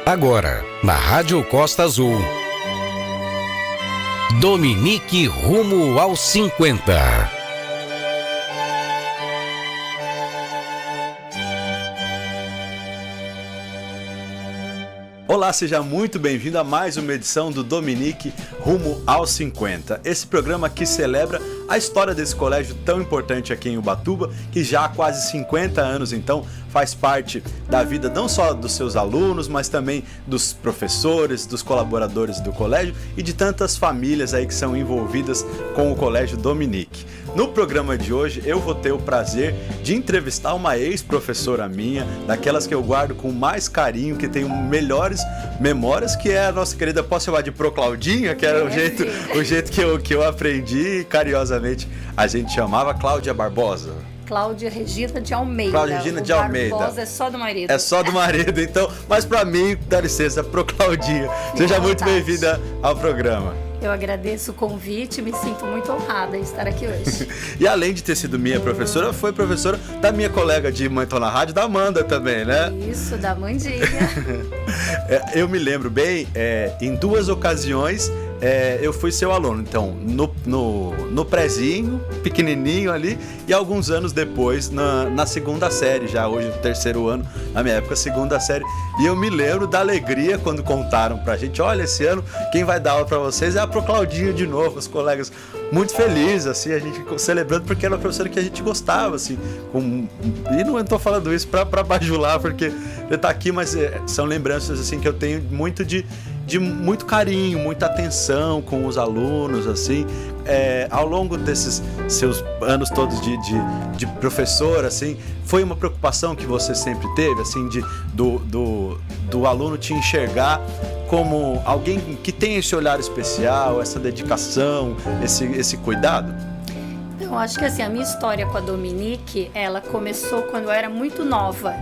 Agora, na Rádio Costa Azul, Dominique rumo aos 50. Olá, seja muito bem-vindo a mais uma edição do Dominique rumo aos 50. Esse programa que celebra a história desse colégio tão importante aqui em Ubatuba, que já há quase 50 anos, então, faz parte da vida não só dos seus alunos, mas também dos professores, dos colaboradores do colégio e de tantas famílias aí que são envolvidas com o Colégio Dominique. No programa de hoje, eu vou ter o prazer de entrevistar uma ex-professora minha, daquelas que eu guardo com mais carinho, que tenho melhores memórias, que é a nossa querida, posso chamar de Pro Claudinha, que era o jeito que eu aprendi, carinhosamente a gente chamava Cláudia Barbosa. Cláudia Regina de Almeida. Cláudia Regina de Almeida. Barbosa é só do marido. É só do marido, então. Mas pra mim, dá licença, Pro Claudinha. Seja muito bem-vinda ao programa. Eu agradeço o convite, me sinto muito honrada em estar aqui hoje. E além de ter sido minha professora, foi professora da minha colega de Mãe Tô na Rádio, da Amanda também, né? Isso, da Mandinha. Eu me lembro bem, em duas ocasiões, eu fui seu aluno, então, no prézinho, pequenininho ali, e alguns anos depois, na segunda série, já hoje no terceiro ano, na minha época, segunda série, e eu me lembro da alegria quando contaram pra gente, olha, esse ano, quem vai dar aula pra vocês é a Pro Claudinha de novo, os colegas muito felizes, assim, a gente celebrando, porque era uma professora que a gente gostava, assim, e não estou falando isso pra bajular, porque ele tá aqui, mas são lembranças, assim, que eu tenho muito de muito carinho, muita atenção com os alunos, assim, ao longo desses seus anos todos de professor, assim, foi uma preocupação que você sempre teve, assim, do aluno te enxergar como alguém que tem esse olhar especial, essa dedicação, esse cuidado? Eu acho que, assim, a minha história com a Dominique, ela começou quando eu era muito nova.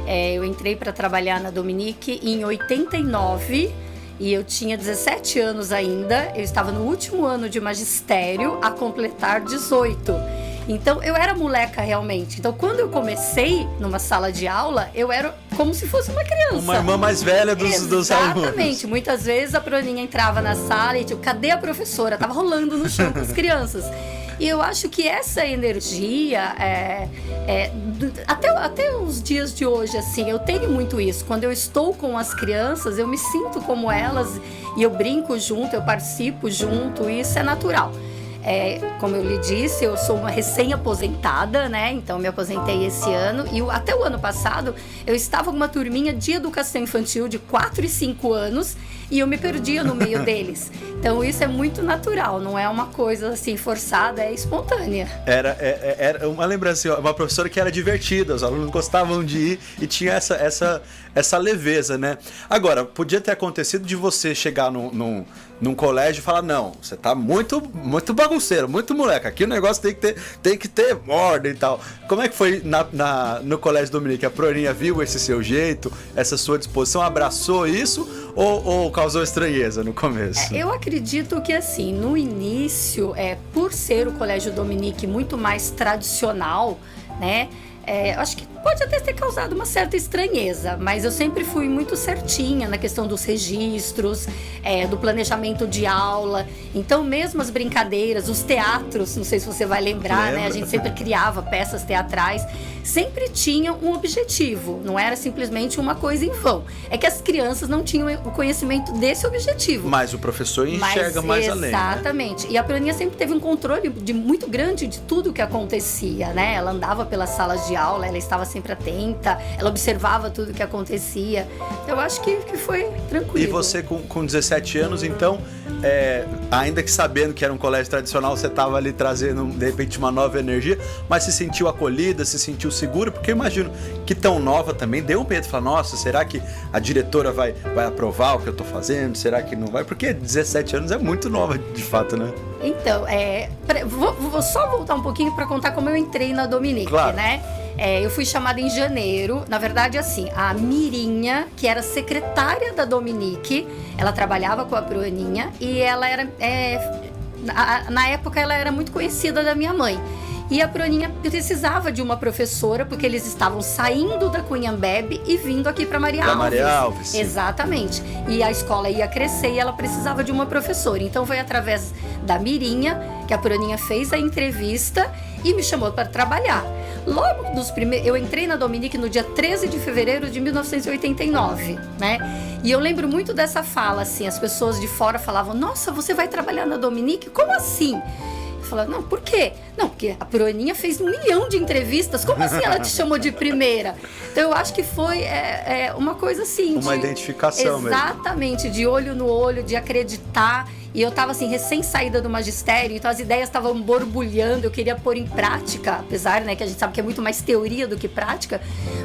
Eu entrei para trabalhar na Dominique em 89, e eu tinha 17 anos ainda, eu estava no último ano de magistério, a completar 18. Então, eu era moleca realmente. Então, quando eu comecei numa sala de aula, eu era como se fosse uma criança. Uma irmã mais velha dos alunos. Exatamente. Muitas vezes a Proninha entrava na sala e tipo, cadê a professora? Tava rolando no chão com as crianças. E eu acho que essa energia, até os dias de hoje, assim, eu tenho muito isso. Quando eu estou com as crianças, eu me sinto como elas e eu brinco junto, eu participo junto, e isso é natural. Como eu lhe disse, eu sou uma recém-aposentada, né? Então me aposentei esse ano e até o ano passado eu estava com uma turminha de educação infantil de 4 e 5 anos e eu me perdia no meio deles. Então isso é muito natural, não é uma coisa assim forçada, é espontânea. Era uma lembrança, uma professora que era divertida, os alunos gostavam de ir e tinha essa leveza, né? Agora, podia ter acontecido de você chegar num colégio e falar, não, você tá muito bagunceiro, muito moleque, aqui o negócio tem que ter ordem e tal. Como é que foi no Colégio Dominique? A Proninha viu esse seu jeito, essa sua disposição, abraçou isso ou causou estranheza no começo? Eu acredito que, assim, no início, por ser o Colégio Dominique muito mais tradicional, né? Acho que pode até ter causado uma certa estranheza, mas eu sempre fui muito certinha na questão dos registros, do planejamento de aula. Então, mesmo as brincadeiras, os teatros, não sei se você vai lembrar, né? A gente sempre criava peças teatrais, sempre tinham um objetivo, não era simplesmente uma coisa em vão. É que as crianças não tinham o conhecimento desse objetivo. Mas o professor enxerga mais além. Exatamente. Né? E a Proninha sempre teve um controle muito grande de tudo que acontecia, né? Ela andava pelas salas de aula, ela estava sempre atenta, ela observava tudo que acontecia. Eu acho que foi tranquilo. E você com 17 anos, então, ainda que sabendo que era um colégio tradicional, você estava ali trazendo, de repente, uma nova energia, mas se sentiu acolhida, se sentiu segura? Porque eu imagino que tão nova também, deu um medo, falar, nossa, será que a diretora vai aprovar o que eu estou fazendo? Será que não vai? Porque 17 anos é muito nova, de fato, né? Então, vou só voltar um pouquinho para contar como eu entrei na Dominique, claro. Né? Eu fui chamada em janeiro, na verdade, assim, a Mirinha, que era secretária da Dominique, ela trabalhava com a Proninha e ela era, na época, ela era muito conhecida da minha mãe. E a Bruninha precisava de uma professora, porque eles estavam saindo da Cunhambebe e vindo aqui para Maria Alves. Maria Alves. Exatamente. E a escola ia crescer e ela precisava de uma professora. Então foi através da Mirinha que a Bruninha fez a entrevista e me chamou para trabalhar. Logo dos primeiros... Eu entrei na Dominique no dia 13 de fevereiro de 1989, né? E eu lembro muito dessa fala, assim, as pessoas de fora falavam: nossa, você vai trabalhar na Dominique? Como assim? Falava, não, por quê? Não, porque a Bruninha fez 1 milhão de entrevistas. Como assim ela te chamou de primeira? Então eu acho que foi uma coisa assim. Uma identificação mesmo. Exatamente, de olho no olho, de acreditar. E eu tava assim, recém saída do magistério, então as ideias estavam borbulhando, eu queria pôr em prática, apesar, né, que a gente sabe que é muito mais teoria do que prática,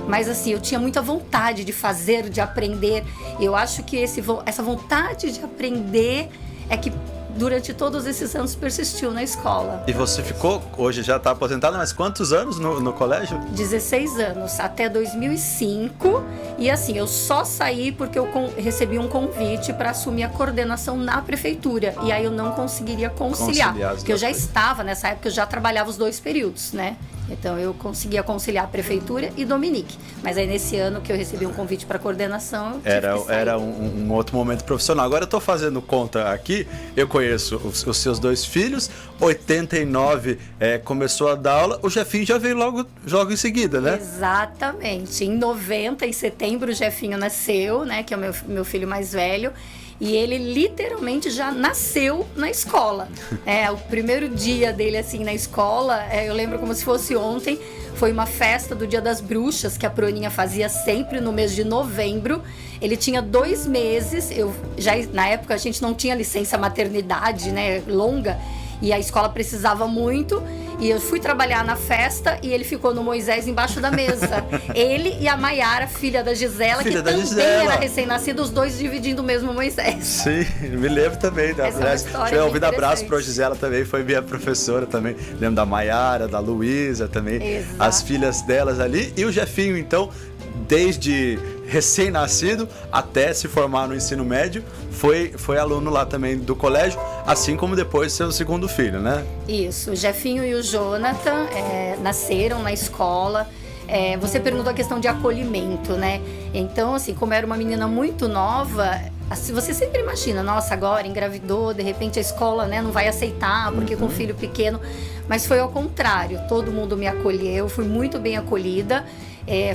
mas assim, eu tinha muita vontade de fazer, de aprender. Eu acho que essa vontade de aprender é que durante todos esses anos persistiu na escola. E você ficou, hoje já está aposentada, mas quantos anos no colégio? 16 anos, até 2005. E assim, eu só saí porque eu recebi um convite para assumir a coordenação na prefeitura. E aí eu não conseguiria conciliar porque eu já estava, nessa época, eu já trabalhava os 2 períodos, né? Então eu conseguia conciliar a prefeitura e Dominique. Mas aí nesse ano que eu recebi um convite para coordenação, era um outro momento profissional. Agora eu estou fazendo conta aqui, eu conheço os seus 2 filhos, 89 começou a dar aula, o Jefinho já veio logo em seguida, né? Exatamente. Em 90, em setembro, o Jefinho nasceu, né? Que é o meu filho mais velho. E ele literalmente já nasceu na escola. O primeiro dia dele assim na escola, eu lembro como se fosse ontem, foi uma festa do Dia das Bruxas que a Bruninha fazia sempre no mês de novembro. Ele tinha 2 meses, na época a gente não tinha licença maternidade, né, longa, e a escola precisava muito. E eu fui trabalhar na festa e ele ficou no Moisés embaixo da mesa. Ele e a Maiara, filha da Gisela, que também era recém-nascida, os 2 dividindo o mesmo Moisés. Sim, me lembro também. Deixa eu ouvir um abraço para a Gisela também, foi minha professora também. Lembro da Maiara, da Luísa também. Exato. As filhas delas ali. E o Jefinho, então, desde recém-nascido até se formar no ensino médio, foi aluno lá também do colégio, assim como depois seu segundo filho, né? Isso, o Jefinho e o Jonathan nasceram na escola. Você perguntou a questão de acolhimento, né? Então, assim, como era uma menina muito nova, assim, você sempre imagina, nossa, agora engravidou, de repente a escola, né, não vai aceitar, porque com filho pequeno. Mas foi ao contrário, todo mundo me acolheu, fui muito bem acolhida.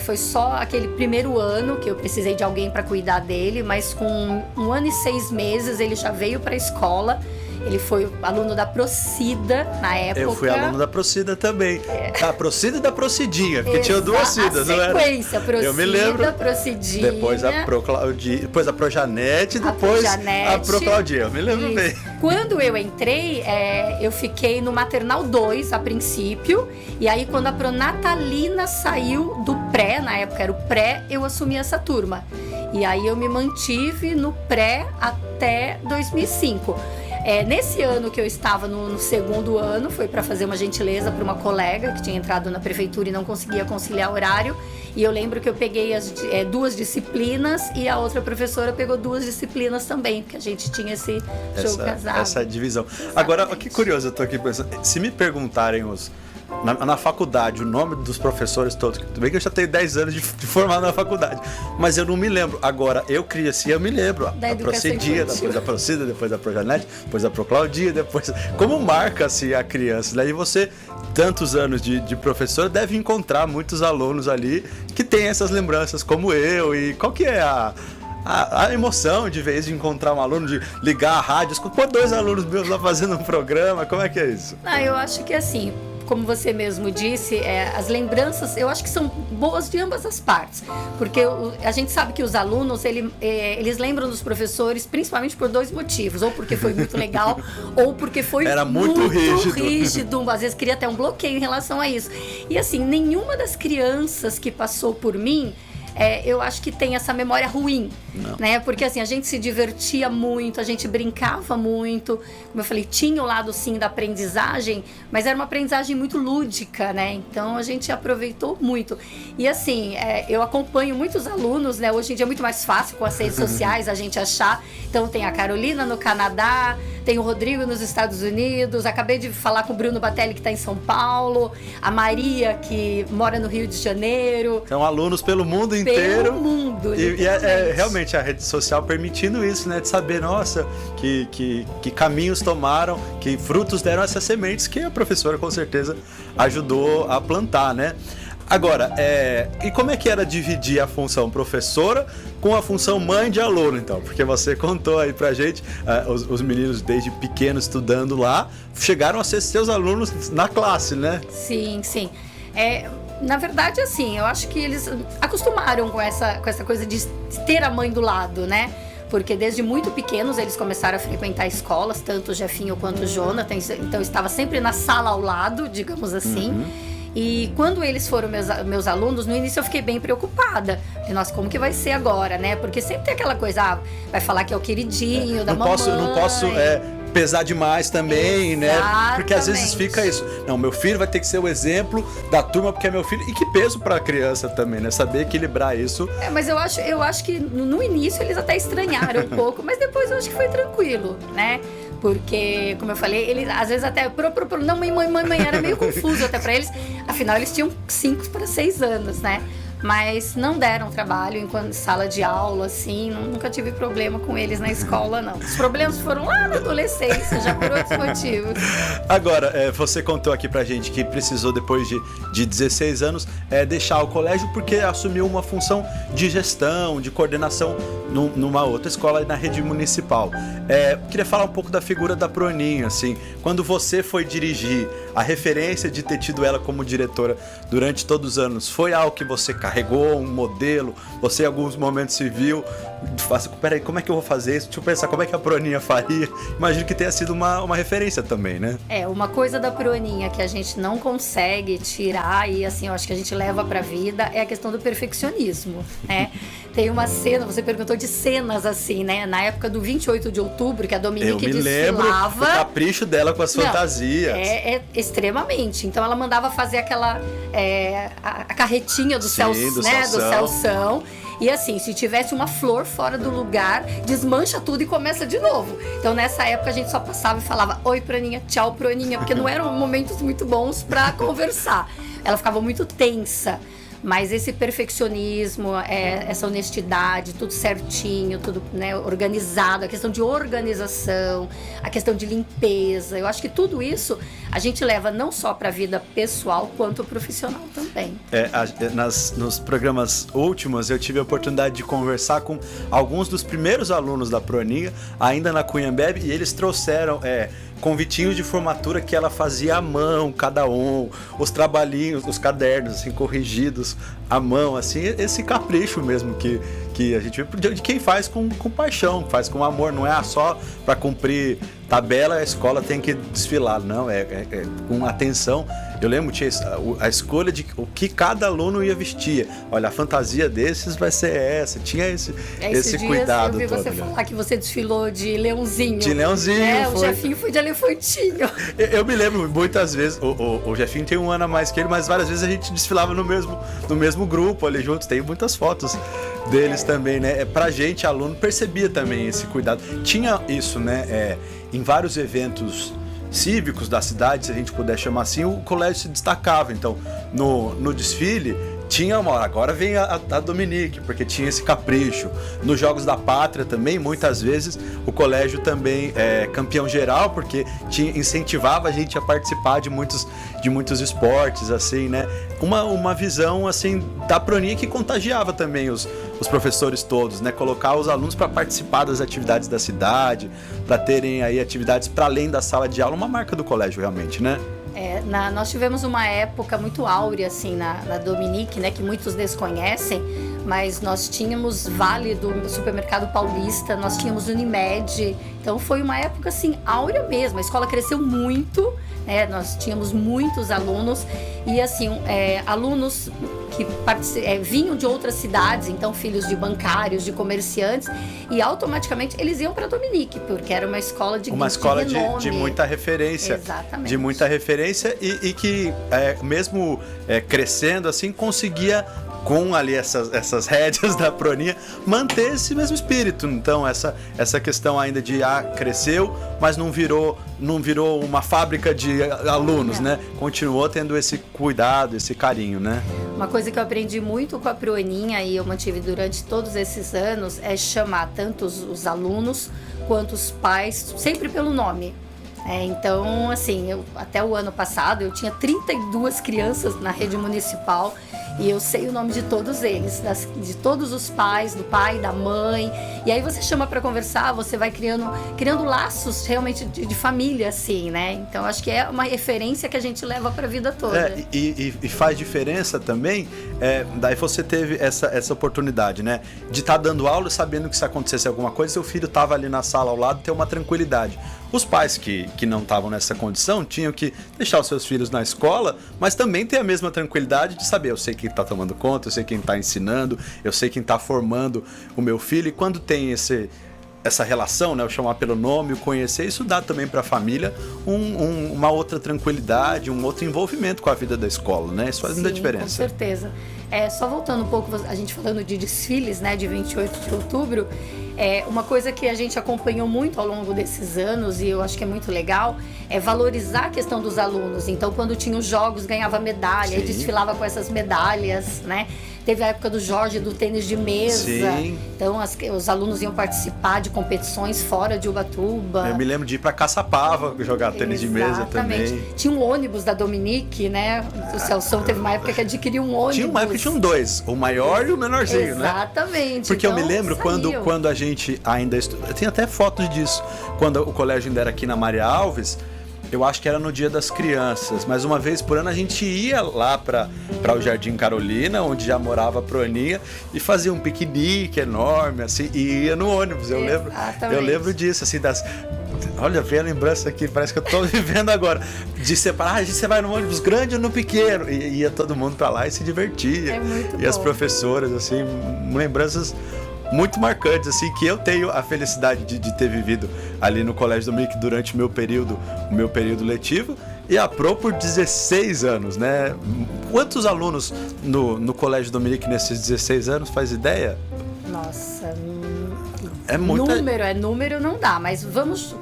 Foi só aquele primeiro ano que eu precisei de alguém para cuidar dele, mas com 1 ano e 6 meses ele já veio para a escola. Ele foi aluno da Procida na época. Eu fui aluno da Procida também. Da Procida e da Procidinha, porque tinha 2 Cidas, não era? Sequência, Procida, eu me lembro. Procidinha. Depois a Proclaudinha, depois a Projanete, depois a Proclaudinha. Eu me lembro bem. Quando eu entrei, eu fiquei no Maternal 2 a princípio. E aí, quando a Pronatalina saiu do pré, na época era o pré, eu assumi essa turma. E aí eu me mantive no pré até 2005. Nesse ano que eu estava no segundo ano, foi para fazer uma gentileza para uma colega que tinha entrado na prefeitura e não conseguia conciliar horário. E eu lembro que eu peguei as 2 disciplinas e a outra professora pegou 2 disciplinas também, porque a gente tinha esse jogo casado. Essa divisão. Exatamente. Agora, que curioso, eu tô aqui pensando, se me perguntarem na faculdade, o nome dos professores todos, tudo bem que eu já tenho 10 anos de formado na faculdade, mas eu não me lembro. Agora, eu criei assim, eu me lembro. A Procedia, depois da Procida, depois da Projanete, depois da Proclaudia, depois... Como marca assim a criança? Daí você, tantos anos de professor, deve encontrar muitos alunos ali que têm essas lembranças como eu. E qual que é a emoção de vez de encontrar um aluno, de ligar a rádio, escutar 2 alunos meus lá fazendo um programa? Como é que é isso? Eu acho que assim, como você mesmo disse, as lembranças, eu acho que são boas de ambas as partes, porque a gente sabe que os alunos, eles lembram dos professores principalmente por 2 motivos, ou porque foi muito legal, ou porque foi muito rígido, às vezes cria até um bloqueio em relação a isso. E assim, nenhuma das crianças que passou por mim, eu acho que tem essa memória ruim. Não. Né? Porque assim, a gente se divertia muito, a gente brincava muito. Como eu falei, tinha o lado sim da aprendizagem, mas era uma aprendizagem muito lúdica, né? Então a gente aproveitou muito. E assim, eu acompanho muitos alunos, né? Hoje em dia é muito mais fácil com as redes sociais a gente achar. Então tem a Carolina no Canadá, tem o Rodrigo nos Estados Unidos, acabei de falar com o Bruno Batelli que está em São Paulo, a Maria que mora no Rio de Janeiro. São alunos pelo mundo inteiro. Pelo mundo, E realmente a rede social permitindo isso, né? De saber, nossa, que caminhos tomaram, que frutos deram essas sementes que a professora com certeza ajudou a plantar, né? Agora, e como é que era dividir a função professora com a função mãe de aluno, então? Porque você contou aí pra gente, os meninos desde pequenos estudando lá, chegaram a ser seus alunos na classe, né? Sim, sim. Na verdade, assim, eu acho que eles acostumaram com essa coisa de ter a mãe do lado, né? Porque desde muito pequenos eles começaram a frequentar escolas, tanto o Jefinho quanto o Jonathan, então estava sempre na sala ao lado, digamos assim. Uhum. E quando eles foram meus alunos, no início eu fiquei bem preocupada. Falei, nossa, como que vai ser agora, né? Porque sempre tem aquela coisa, vai falar que é o queridinho da mamãe. Não posso pesar demais também, né? Porque às vezes fica isso. Não, meu filho vai ter que ser o exemplo da turma porque é meu filho. E que peso pra criança também, né? Saber equilibrar isso. Mas eu acho que no início eles até estranharam um pouco, mas depois eu acho que foi tranquilo, né? Porque, como eu falei, eles às vezes até não, mãe, era meio confuso até pra eles. Afinal, eles tinham 5 para 6 anos, né? Mas não deram trabalho enquanto sala de aula, assim, nunca tive problema com eles na escola, não. Os problemas foram lá na adolescência, já por outros motivos. Agora, você contou aqui pra gente que precisou, depois de 16 anos, deixar o colégio porque assumiu uma função de gestão, de coordenação numa outra escola na rede municipal. Queria falar um pouco da figura da Proninha, assim, quando você foi dirigir, a referência de ter tido ela como diretora durante todos os anos, foi algo que você carregou, um modelo, você em alguns momentos se viu, peraí, como é que eu vou fazer isso? Deixa eu pensar, como é que a Proninha faria? Imagino que tenha sido uma referência também, né? Uma coisa da Proninha que a gente não consegue tirar e assim, eu acho que a gente leva pra vida é a questão do perfeccionismo, né? Tem uma cena, você perguntou de cenas assim, né? Na época do 28 de outubro, que a Dominique desfilava. Eu me lembro o capricho dela com as fantasias. Extremamente. Então ela mandava fazer aquela a carretinha do Celção. E assim, se tivesse uma flor fora do lugar, desmancha tudo e começa de novo. Então nessa época a gente só passava e falava: oi, Proninha, tchau, Proninha, porque não eram momentos muito bons pra conversar. Ela ficava muito tensa. Mas esse perfeccionismo, essa honestidade, tudo certinho, tudo, né, organizado, a questão de organização, a questão de limpeza, eu acho que tudo isso a gente leva não só para a vida pessoal, quanto profissional também. Nos programas últimos, eu tive a oportunidade de conversar com alguns dos primeiros alunos da Proninha, ainda na Cunhambebe, e eles trouxeram convitinhos de formatura que ela fazia à mão, cada um, os trabalhinhos, os cadernos, assim, corrigidos à mão, assim, esse capricho mesmo que a gente vê de quem faz com paixão, faz com amor, não é só para cumprir tabela, a escola tem que desfilar, não, com atenção. Eu lembro, tinha a escolha de o que cada aluno ia vestir. Olha, a fantasia desses vai ser essa. Tinha esse cuidado todo. Eu vi você falar que você desfilou de leãozinho. De leãozinho. O Jefinho foi de elefantinho. Eu me lembro, muitas vezes, o Jefinho tem um ano a mais que ele, mas várias vezes a gente desfilava no mesmo grupo ali juntos. Tem muitas fotos deles também, né? Pra gente, aluno, percebia também esse cuidado. Tinha isso, né? Em vários eventos cívicos da cidade, se a gente puder chamar assim, o colégio se destacava. Então, no desfile, tinha agora vem a Dominique, porque tinha esse capricho. Nos Jogos da Pátria também, muitas vezes, o colégio também é campeão geral, porque incentivava a gente a participar de muitos esportes, assim, né? Uma visão, assim, da Proninha que contagiava também os professores todos, né? Colocar os alunos para participar das atividades da cidade, para terem aí atividades para além da sala de aula, uma marca do colégio realmente, né? Nós tivemos uma época muito áurea, assim, na Dominique, né, que muitos desconhecem, mas nós tínhamos Vale do Supermercado Paulista, nós tínhamos Unimed, então foi uma época assim áurea mesmo, a escola cresceu muito, nós tínhamos muitos alunos e assim, alunos que vinham de outras cidades, então filhos de bancários, de comerciantes, e automaticamente eles iam para Dominique, porque era uma escola de renome. De muita referência. Exatamente. De muita referência e que mesmo crescendo assim, conseguia com ali essas rédeas da Proninha, manter esse mesmo espírito. Então essa questão ainda de cresceu, mas não virou uma fábrica de alunos, né? Continuou tendo esse cuidado, esse carinho, né? Uma coisa que eu aprendi muito com a Proninha e eu mantive durante todos esses anos é chamar tanto os alunos quanto os pais, sempre pelo nome. Então, assim, até o ano passado eu tinha 32 crianças na rede municipal e eu sei o nome de todos eles, de todos os pais, do pai, da mãe. E aí você chama para conversar, você vai criando laços realmente de família, assim, né? Então, acho que é uma referência que a gente leva para a vida toda. E faz diferença também, daí você teve essa oportunidade, né? De estar dando aula e sabendo que se acontecesse alguma coisa, seu filho estava ali na sala ao lado, ter uma tranquilidade. Os pais que não estavam nessa condição tinham que deixar os seus filhos na escola, mas também ter a mesma tranquilidade de saber, eu sei quem está tomando conta, eu sei quem está ensinando, eu sei quem está formando o meu filho. E quando tem essa relação, né, o chamar pelo nome, o conhecer, isso dá também para a família uma outra tranquilidade, um outro envolvimento com a vida da escola, né? Isso faz muita diferença. Com certeza. Só voltando um pouco, a gente falando de desfiles, né, de 28 de outubro, uma coisa que a gente acompanhou muito ao longo desses anos, e eu acho que é muito legal, é valorizar a questão dos alunos. Então, quando tinha os jogos, ganhava medalha, e desfilava com essas medalhas, né? Teve a época do Jorge, do tênis de mesa. Sim. Então, os alunos iam participar de competições fora de Ubatuba. Eu me lembro de ir para Caçapava jogar tênis de mesa também. Tinha um ônibus da Dominique, né? O Celso teve uma época que adquiriu um ônibus. Tinha uma época que tinham dois, o maior e o menorzinho, né? Exatamente. Porque então, eu me lembro quando a gente ainda estudava, tem até fotos disso, quando o colégio ainda era aqui na Maria Alves, eu acho que era no Dia das Crianças, mas uma vez por ano a gente ia lá para o Jardim Carolina, onde já morava a Proninha, e fazia um piquenique enorme, assim, e ia no ônibus. Eu lembro disso, assim, olha, vem a lembrança aqui, parece que eu tô vivendo agora, de separar, a gente vai no ônibus grande ou no pequeno, e ia todo mundo para lá e se divertia. Muito bom. As professoras, assim, lembranças muito marcantes, assim, que eu tenho a felicidade de ter vivido ali no Colégio Dominique durante o meu período letivo, e a Pro por 16 anos, né? Quantos alunos no Colégio Dominique nesses 16 anos, faz ideia? Nossa, número não dá, mas vamos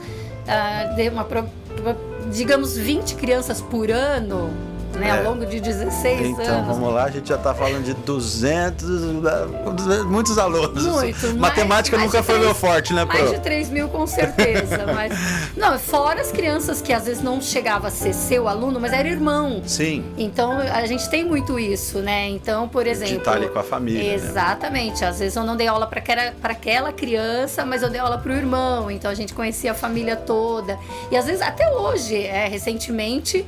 digamos 20 crianças por ano, né, ao longo de 16 anos. Então, vamos lá, a gente já está falando de 200, muitos alunos. Matemática nunca foi meu forte, né, Pro? Mais de 3 mil, com certeza. Mas, não, fora as crianças que às vezes não chegava a ser seu aluno, mas era irmão. Sim. Então, a gente tem muito isso, né? Então, por exemplo... De estar ali com a família. Exatamente. Né? Às vezes eu não dei aula para aquela criança, mas eu dei aula para o irmão. Então, a gente conhecia a família toda. E às vezes, até hoje, recentemente,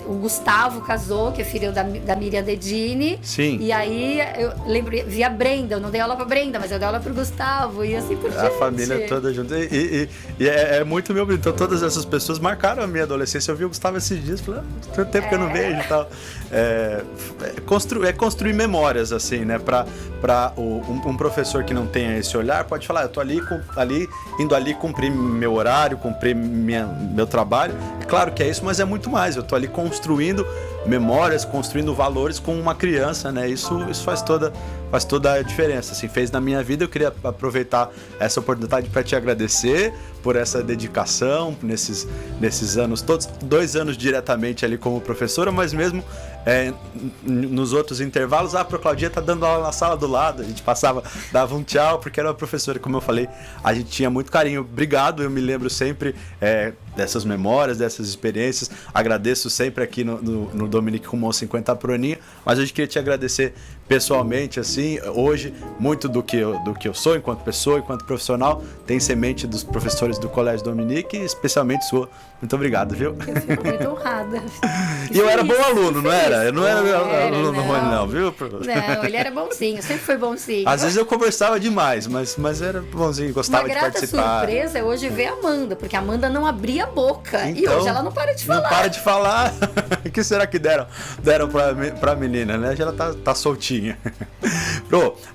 o Gustavo casou, que é filho da Miriam Dedini. Sim. E aí eu vi a Brenda, eu não dei aula pra Brenda, mas eu dei aula pro Gustavo e assim por diante. A família toda junto. E é muito meu. Então todas essas pessoas marcaram a minha adolescência. Eu vi o Gustavo esses dias, falei, tanto tempo que eu não vejo e tal. Construir memórias, assim, né? Pra um professor que não tenha esse olhar, pode falar, eu tô indo ali cumprir meu horário, cumprir meu trabalho. É claro que é isso, mas é muito mais. Eu tô ali construindo memórias, construindo valores com uma criança, né? Isso faz toda a diferença, assim, fez na minha vida. Eu queria aproveitar essa oportunidade para te agradecer por essa dedicação nesses anos todos, 2 anos diretamente ali como professora, mas mesmo nos outros intervalos, a Claudinha tá dando aula na sala do lado, a gente dava um tchau, porque era uma professora, como eu falei, a gente tinha muito carinho. Obrigado, eu me lembro sempre dessas memórias, dessas experiências. Agradeço sempre aqui no Dominique Rumo aos 50 pro Aninho, mas hoje queria te agradecer pessoalmente, assim, hoje, muito do que eu sou enquanto pessoa, enquanto profissional, tem semente dos professores do Colégio Dominique, especialmente sua. Muito obrigado, viu? Eu fico muito honrada. E eu era bom aluno, não era? Eu não era aluno ruim, não, viu? Não, ele era bonzinho, sempre foi bonzinho. Às vezes eu conversava demais, mas era bonzinho, gostava de participar. Uma grata surpresa é hoje ver a Amanda, porque a Amanda não abria a boca. E Então, hoje ela não para de falar. Não para de falar. O que será que deram pra menina, né? Já ela tá soltinha.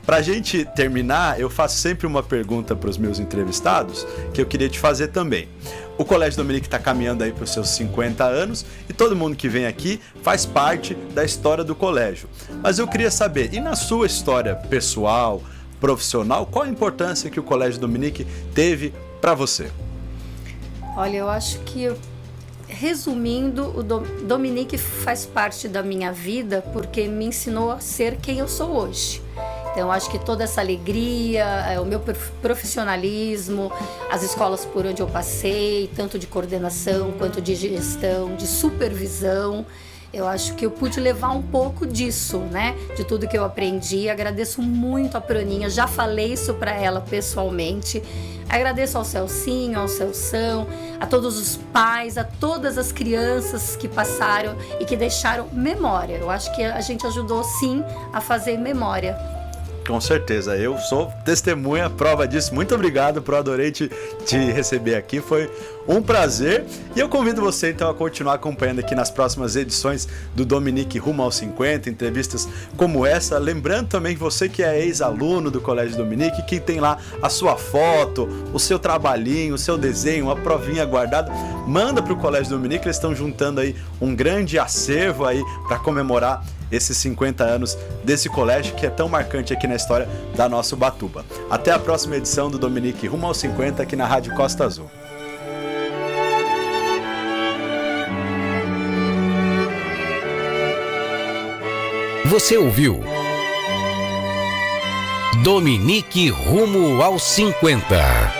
Pra gente terminar, eu faço sempre uma pergunta pros meus entrevistados, que eu queria te fazer também. O Colégio Dominique está caminhando aí para os seus 50 anos e todo mundo que vem aqui faz parte da história do colégio. Mas eu queria saber, e na sua história pessoal, profissional, qual a importância que o Colégio Dominique teve para você? Olha, eu acho que, resumindo, o Dominique faz parte da minha vida porque me ensinou a ser quem eu sou hoje. Então, acho que toda essa alegria, o meu profissionalismo, as escolas por onde eu passei, tanto de coordenação quanto de gestão, de supervisão, eu acho que eu pude levar um pouco disso, né? De tudo que eu aprendi. Agradeço muito a Proninha, já falei isso para ela pessoalmente. Agradeço ao Celcinho, ao Celção, a todos os pais, a todas as crianças que passaram e que deixaram memória. Eu acho que a gente ajudou sim a fazer memória. Com certeza, eu sou testemunha, prova disso. Muito obrigado, adorei te receber aqui, foi um prazer. E eu convido você então a continuar acompanhando aqui nas próximas edições do Dominique Rumo aos 50, entrevistas como essa. Lembrando também que você que é ex-aluno do Colégio Dominique, que tem lá a sua foto, o seu trabalhinho, o seu desenho, uma provinha guardada, manda para o Colégio Dominique, eles estão juntando aí um grande acervo aí para comemorar esses 50 anos desse colégio que é tão marcante aqui na história da nossa Ubatuba. Até a próxima edição do Dominique Rumo aos 50 aqui na Rádio Costa Azul. Você ouviu Dominique Rumo aos 50.